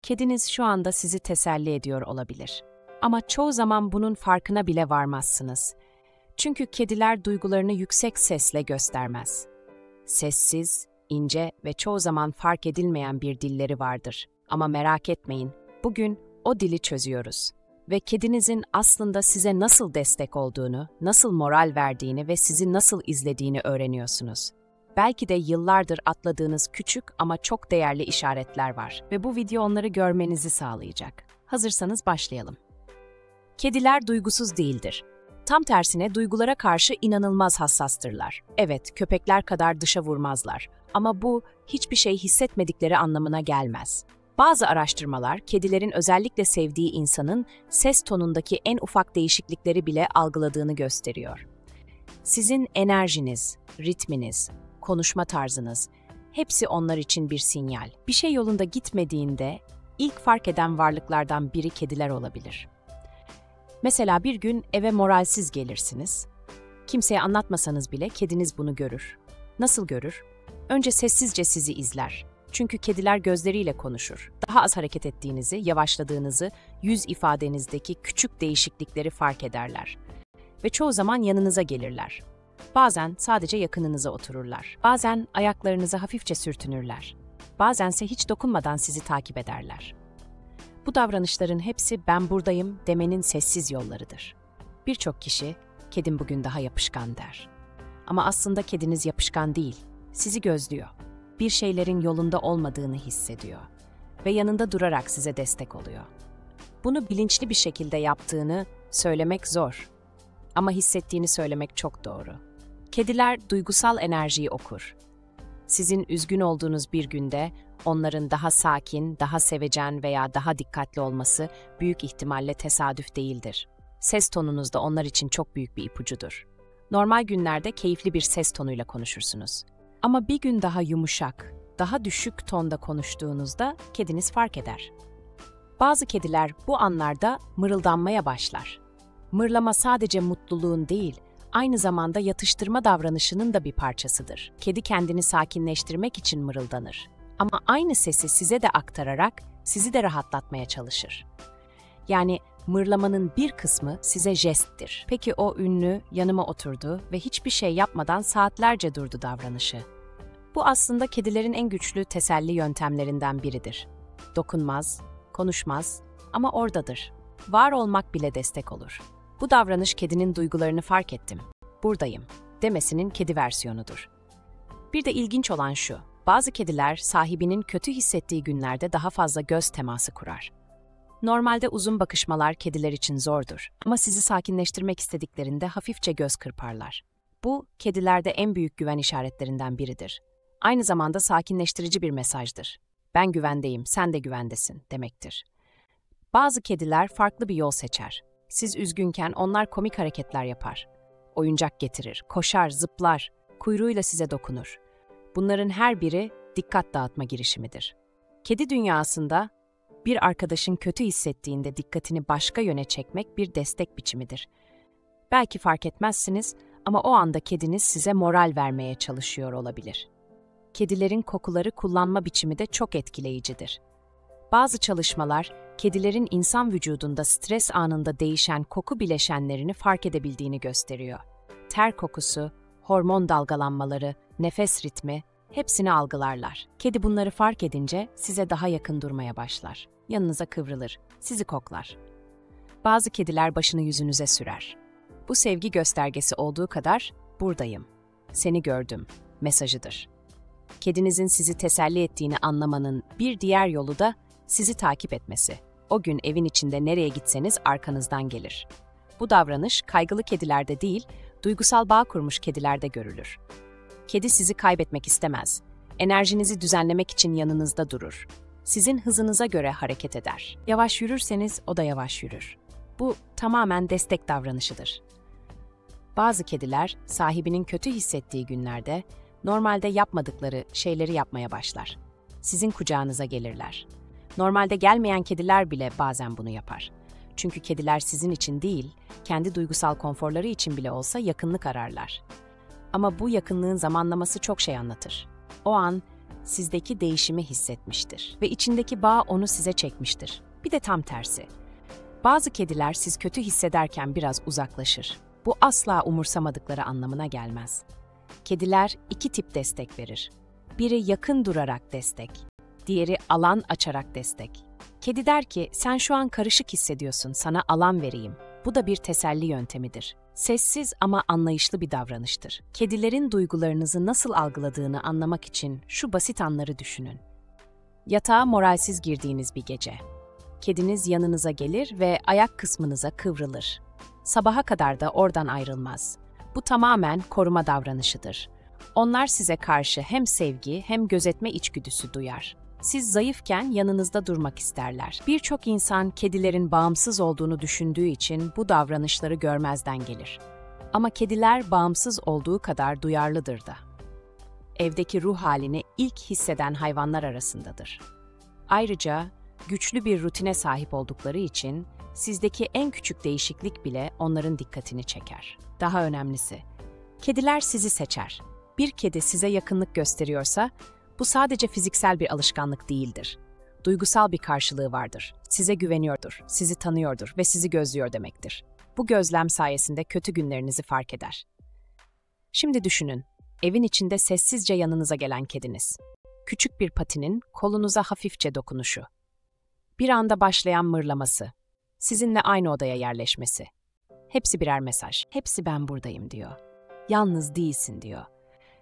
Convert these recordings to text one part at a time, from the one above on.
Kediniz şu anda sizi teselli ediyor olabilir. Ama çoğu zaman bunun farkına bile varmazsınız. Çünkü kediler duygularını yüksek sesle göstermez. Sessiz, ince ve çoğu zaman fark edilmeyen bir dilleri vardır. Ama merak etmeyin, bugün o dili çözüyoruz. Ve kedinizin aslında size nasıl destek olduğunu, nasıl moral verdiğini ve sizi nasıl izlediğini öğreniyorsunuz. Belki de yıllardır atladığınız küçük ama çok değerli işaretler var ve bu video onları görmenizi sağlayacak. Hazırsanız başlayalım. Kediler duygusuz değildir. Tam tersine duygulara karşı inanılmaz hassastırlar. Evet, köpekler kadar dışa vurmazlar ama bu hiçbir şey hissetmedikleri anlamına gelmez. Bazı araştırmalar, kedilerin özellikle sevdiği insanın ses tonundaki en ufak değişiklikleri bile algıladığını gösteriyor. Sizin enerjiniz, ritminiz, konuşma tarzınız, hepsi onlar için bir sinyal. Bir şey yolunda gitmediğinde ilk fark eden varlıklardan biri kediler olabilir. Mesela bir gün eve moralsiz gelirsiniz. Kimseye anlatmasanız bile kediniz bunu görür. Nasıl görür? Önce sessizce sizi izler. Çünkü kediler gözleriyle konuşur. Daha az hareket ettiğinizi, yavaşladığınızı, yüz ifadenizdeki küçük değişiklikleri fark ederler. Ve çoğu zaman yanınıza gelirler. Bazen sadece yakınınıza otururlar. Bazen ayaklarınıza hafifçe sürtünürler. Bazense hiç dokunmadan sizi takip ederler. Bu davranışların hepsi "ben buradayım" demenin sessiz yollarıdır. Birçok kişi, "kedim bugün daha yapışkan" der. Ama aslında kediniz yapışkan değil, sizi gözlüyor. Bir şeylerin yolunda olmadığını hissediyor ve yanında durarak size destek oluyor. Bunu bilinçli bir şekilde yaptığını söylemek zor ama hissettiğini söylemek çok doğru. Kediler duygusal enerjiyi okur. Sizin üzgün olduğunuz bir günde onların daha sakin, daha sevecen veya daha dikkatli olması büyük ihtimalle tesadüf değildir. Ses tonunuz da onlar için çok büyük bir ipucudur. Normal günlerde keyifli bir ses tonuyla konuşursunuz. Ama bir gün daha yumuşak, daha düşük tonda konuştuğunuzda kediniz fark eder. Bazı kediler bu anlarda mırıldanmaya başlar. Mırlama sadece mutluluğun değil, aynı zamanda yatıştırma davranışının da bir parçasıdır. Kedi kendini sakinleştirmek için mırıldanır. Ama aynı sesi size de aktararak sizi de rahatlatmaya çalışır. Yani mırlamanın bir kısmı size jesttir. Peki o ünlü yanıma oturdu ve hiçbir şey yapmadan saatlerce durdu davranışı. Bu aslında kedilerin en güçlü teselli yöntemlerinden biridir. Dokunmaz, konuşmaz ama oradadır. Var olmak bile destek olur. Bu davranış kedinin duygularını fark ettim, buradayım demesinin kedi versiyonudur. Bir de ilginç olan şu, bazı kediler sahibinin kötü hissettiği günlerde daha fazla göz teması kurar. Normalde uzun bakışmalar kediler için zordur ama sizi sakinleştirmek istediklerinde hafifçe göz kırparlar. Bu, kedilerde en büyük güven işaretlerinden biridir. Aynı zamanda sakinleştirici bir mesajdır. Ben güvendeyim, sen de güvendesin demektir. Bazı kediler farklı bir yol seçer. Siz üzgünken onlar komik hareketler yapar. Oyuncak getirir, koşar, zıplar, kuyruğuyla size dokunur. Bunların her biri dikkat dağıtma girişimidir. Kedi dünyasında bir arkadaşın kötü hissettiğinde dikkatini başka yöne çekmek bir destek biçimidir. Belki fark etmezsiniz ama o anda kediniz size moral vermeye çalışıyor olabilir. Kedilerin kokuları kullanma biçimi de çok etkileyicidir. Bazı çalışmalar, kedilerin insan vücudunda stres anında değişen koku bileşenlerini fark edebildiğini gösteriyor. Ter kokusu, hormon dalgalanmaları, nefes ritmi, hepsini algılarlar. Kedi bunları fark edince size daha yakın durmaya başlar. Yanınıza kıvrılır, sizi koklar. Bazı kediler başını yüzünüze sürer. Bu sevgi göstergesi olduğu kadar buradayım, seni gördüm mesajıdır. Kedinizin sizi teselli ettiğini anlamanın bir diğer yolu da sizi takip etmesi. O gün evin içinde nereye gitseniz arkanızdan gelir. Bu davranış kaygılı kedilerde değil, duygusal bağ kurmuş kedilerde görülür. Kedi sizi kaybetmek istemez. Enerjinizi düzenlemek için yanınızda durur. Sizin hızınıza göre hareket eder. Yavaş yürürseniz o da yavaş yürür. Bu tamamen destek davranışıdır. Bazı kediler sahibinin kötü hissettiği günlerde normalde yapmadıkları şeyleri yapmaya başlar. Sizin kucağınıza gelirler. Normalde gelmeyen kediler bile bazen bunu yapar. Çünkü kediler sizin için değil, kendi duygusal konforları için bile olsa yakınlık ararlar. Ama bu yakınlığın zamanlaması çok şey anlatır. O an sizdeki değişimi hissetmiştir ve içindeki bağ onu size çekmiştir. Bir de tam tersi. Bazı kediler siz kötü hissederken biraz uzaklaşır. Bu asla umursamadıkları anlamına gelmez. Kediler iki tip destek verir. Biri yakın durarak destek, diğeri alan açarak destek. Kedi der ki, sen şu an karışık hissediyorsun, sana alan vereyim. Bu da bir teselli yöntemidir. Sessiz ama anlayışlı bir davranıştır. Kedilerin duygularınızı nasıl algıladığını anlamak için şu basit anları düşünün. Yatağa moralsiz girdiğiniz bir gece. Kediniz yanınıza gelir ve ayak kısmınıza kıvrılır. Sabaha kadar da oradan ayrılmaz. Bu tamamen koruma davranışıdır. Onlar size karşı hem sevgi hem gözetme içgüdüsü duyar. Siz zayıfken yanınızda durmak isterler. Birçok insan kedilerin bağımsız olduğunu düşündüğü için bu davranışları görmezden gelir. Ama kediler bağımsız olduğu kadar duyarlıdır da. Evdeki ruh halini ilk hisseden hayvanlar arasındadır. Ayrıca güçlü bir rutine sahip oldukları için sizdeki en küçük değişiklik bile onların dikkatini çeker. Daha önemlisi, kediler sizi seçer. Bir kedi size yakınlık gösteriyorsa, bu sadece fiziksel bir alışkanlık değildir. Duygusal bir karşılığı vardır. Size güveniyordur, sizi tanıyordur ve sizi gözlüyor demektir. Bu gözlem sayesinde kötü günlerinizi fark eder. Şimdi düşünün, evin içinde sessizce yanınıza gelen kediniz. Küçük bir patinin kolunuza hafifçe dokunuşu. Bir anda başlayan mırlaması. Sizinle aynı odaya yerleşmesi. Hepsi birer mesaj. Hepsi ben buradayım diyor. Yalnız değilsin diyor.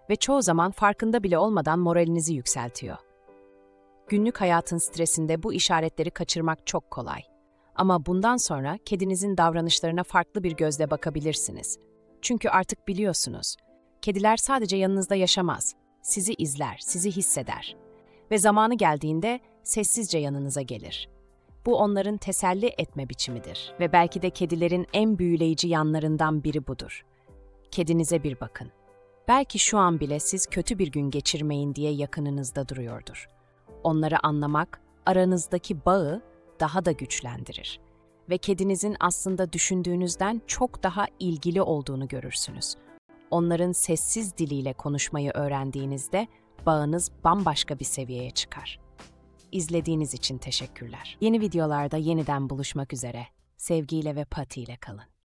Ve çoğu zaman farkında bile olmadan moralinizi yükseltiyor. Günlük hayatın stresinde bu işaretleri kaçırmak çok kolay. Ama bundan sonra kedinizin davranışlarına farklı bir gözle bakabilirsiniz. Çünkü artık biliyorsunuz, kediler sadece yanınızda yaşamaz. Sizi izler, sizi hisseder. Ve zamanı geldiğinde sessizce yanınıza gelir. Bu onların teselli etme biçimidir ve belki de kedilerin en büyüleyici yanlarından biri budur. Kedinize bir bakın. Belki şu an bile siz kötü bir gün geçirmeyin diye yakınınızda duruyordur. Onları anlamak, aranızdaki bağı daha da güçlendirir. Ve kedinizin aslında düşündüğünüzden çok daha ilgili olduğunu görürsünüz. Onların sessiz diliyle konuşmayı öğrendiğinizde bağınız bambaşka bir seviyeye çıkar. İzlediğiniz için teşekkürler. Yeni videolarda yeniden buluşmak üzere. Sevgiyle ve Pati ile kalın.